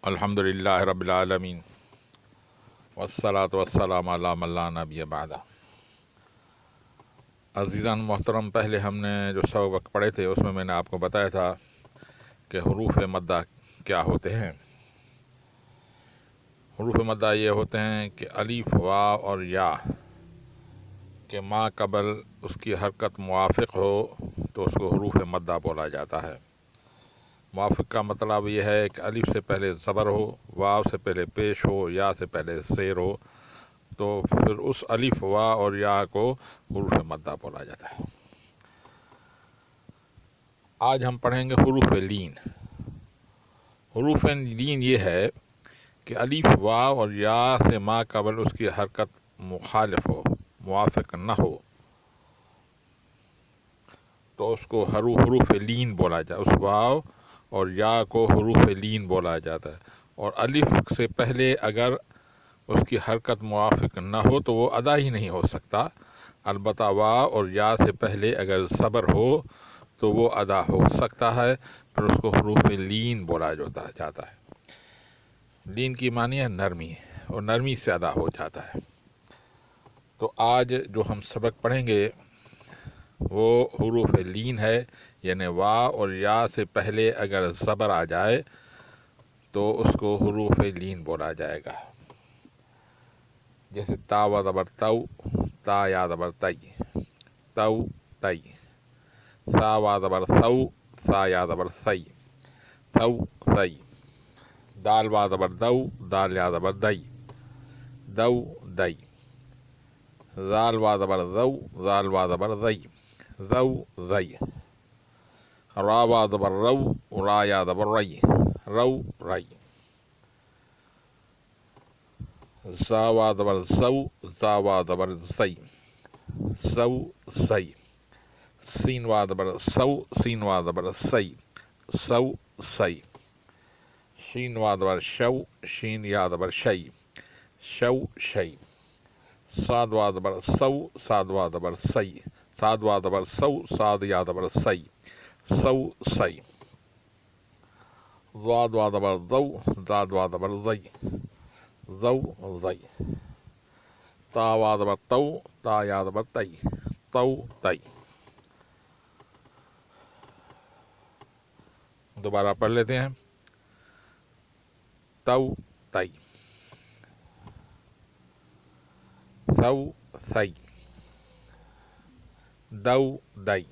الحمدللہ رب العالمین والصلاة والسلام علی من لا نبی بعدہ۔ عزیزان محترم، پہلے ہم نے جو سبق پڑھے تھے اس میں نے آپ کو بتایا تھا کہ حروف مدہ کیا ہوتے ہیں۔ حروف مدہ یہ ہوتے ہیں کہ الف، واو اور یا کے ما قبل اس کی حرکت موافق ہو تو اس کو حروف مدہ بولا جاتا ہے۔ موافق کا مطلب یہ ہے کہ الف سے پہلے زبر ہو، واو سے پہلے پیش ہو، یا سے پہلے زیر ہو، تو پھر اس الف، واو اور یا کو حروف مدہ بولا جاتا ہے۔ آج ہم پڑھیں گے حروف لین۔ حروف لین یہ ہے کہ الف، واو اور یا سے ما قبل اس کی حرکت مخالف ہو، موافق نہ ہو، تو اس کو حروف لین بولا جاتا ہے۔ اس واو اور یا کو حروف لین بولا جاتا ہے۔ اور الف سے پہلے اگر اس کی حرکت موافق نہ ہو تو وہ ادا ہی نہیں ہو سکتا۔ البتہ واو اور یا سے پہلے اگر صبر ہو تو وہ ادا ہو سکتا ہے، پھر اس کو حروف لین بولا جاتا ہے۔ لین کی معنی ہے نرمی، اور نرمی سے ادا ہو جاتا ہے۔ تو آج جو ہم سبق پڑھیں گے وہ حروف لین ہے، یعنی واو اور یا سے پہلے اگر زبر آ جائے تو اس کو حروف لین بولا جائے گا۔ جیسے تا و زبر تو، تا یا زبر تی، تو تی۔ سا و زبر سو، سا یا زبر سی، سو سی۔ دال و زبر دو، دال یا زبر دئی، دو دئی۔ زال و زبر زو، زال و زبر زئی، زو زئی۔ را و زبر رو، را یا زبر رئی، رو رئی۔ زا و زبر زو، زا و زبر زئی، زو زئی۔ سین و زبر سو، سین و زبر سی، سو سی۔ شین و زبر شو، شین یا زبر شئی، شو شئی۔ صاد و زبر سو، صاد و زبر سی، صاد و زبر سو، صاد یا زبر سی، سو سی۔ ضاد و زبر ضو، ضاد و زبر زئی، ضو زئی۔ تا و زبر تو، تا یا زبر تی، تو تی۔ دوبارہ پڑھ لیتے ہیں۔ تو تی، ثو ثئی، دو دئی،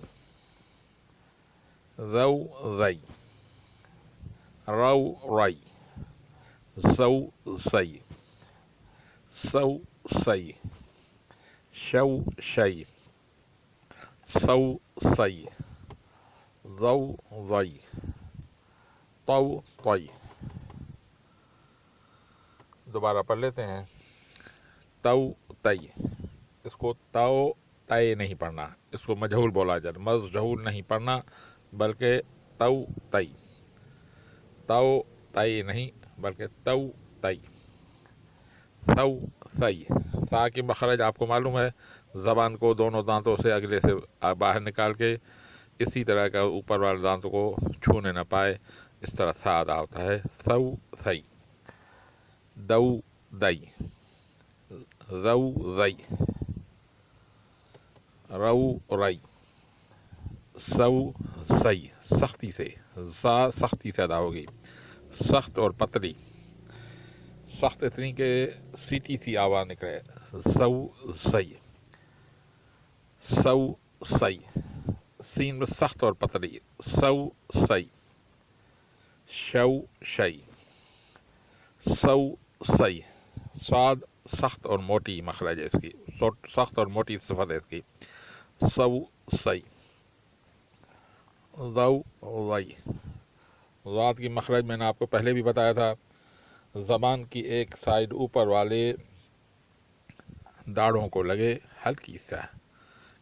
ذو ذئی، رو رئی، زو زئی، سو سئی، شو شئی، سو سئی، ضو ضئی، طو طئی۔ دوبارہ پڑھ لیتے ہیں۔ تو تئی، اس کو تو تے نہیں پڑھنا، اس کو مجہول بولا جاتا، مجہول نہیں پڑھنا بلکہ تو تئی، تو تے نہیں بلکہ تو تئی۔ ثو ثئی۔ ثا کی مخرج آپ کو معلوم ہے، زبان کو دونوں دانتوں سے اگلے سے باہر نکال کے اسی طرح کا اوپر والے دانتوں کو چھونے نہ پائے، اس طرح ثا ادا ہوتا ہے۔ ثو ثئی۔ دو دئی، ذو ذئی، رو رئی، سو سئی۔ سختی سے، زا سختی سے ادا ہوگی، سخت اور پتلی، سخت اتنی کہ سیٹی سی آواز نکلے، سو سئی، سو سئی۔ سین میں سخت اور پتلی، سو سئی۔ شو شئی، سو سئی۔ صاد سخت اور موٹی مخرج ہے اس کی، سخت اور موٹی صفت ہے اس کی، سو سئی۔ ضو ضئی۔ ضاد کی مخرج میں نے آپ کو پہلے بھی بتایا تھا، زبان کی ایک سائیڈ اوپر والے داڑھوں کو لگے ہلکی سا،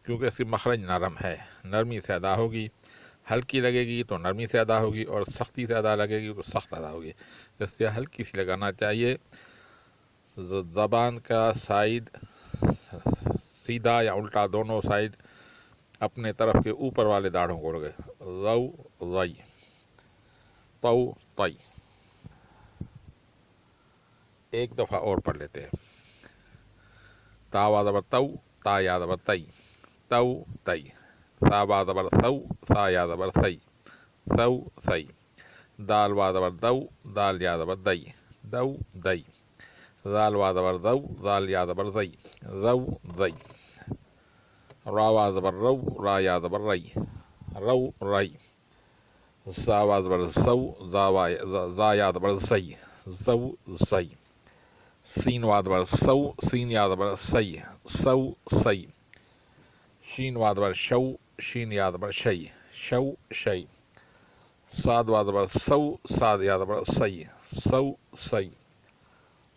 کیونکہ اس کی مخرج نرم ہے، نرمی سے ادا ہوگی۔ ہلکی لگے گی تو نرمی سے ادا ہوگی، اور سختی سے ادا لگے گی تو سخت ادا ہوگی، اس لیے ہلکی سی لگانا چاہیے۔ زبان کا سائیڈ سیدھا یا الٹا دونوں سائیڈ اپنے طرف کے اوپر والے داڑھوں کو لگے، ضو ضئی، طو طئی۔ ایک دفعہ اور پڑھ لیتے ہیں. تا وا زبر تو، تا یا زبر تی، تو تی. سا با زبر سو، سا یا زبر سی، سو سی. دال وا زبر دو، دال یا زبر دئی، دو دئی. زال وا زبر زو، زال یا زبر زئی، زو زئی. را وا زبر رو، را یا زبر رئی، رو رئی. زا وا زبر زو، زا یا زبر زئی، زو زئی. سین وا زبر سو، سین یا زبر سی، سو سی. شین وا زبر شو، شین یا زبر شئی، شو شئی. صاد وا زبر سو، صاد یا زبر سی، سو سی.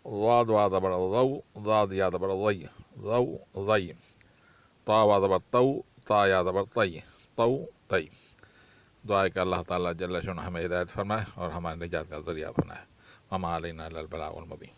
ضاد وا زبر ضو، ضاد یا زبر ضئی، ضو ضئی. طا وا زبر تو، تا یا زبر طئی، طو طئی. دعا ہے کہ اللہ تعالیٰ جل شانہ ہمیں ہدایت فرمائے اور ہمارے نجات کا ذریعہ بنائے. وما علینا الا البلاغ المبین.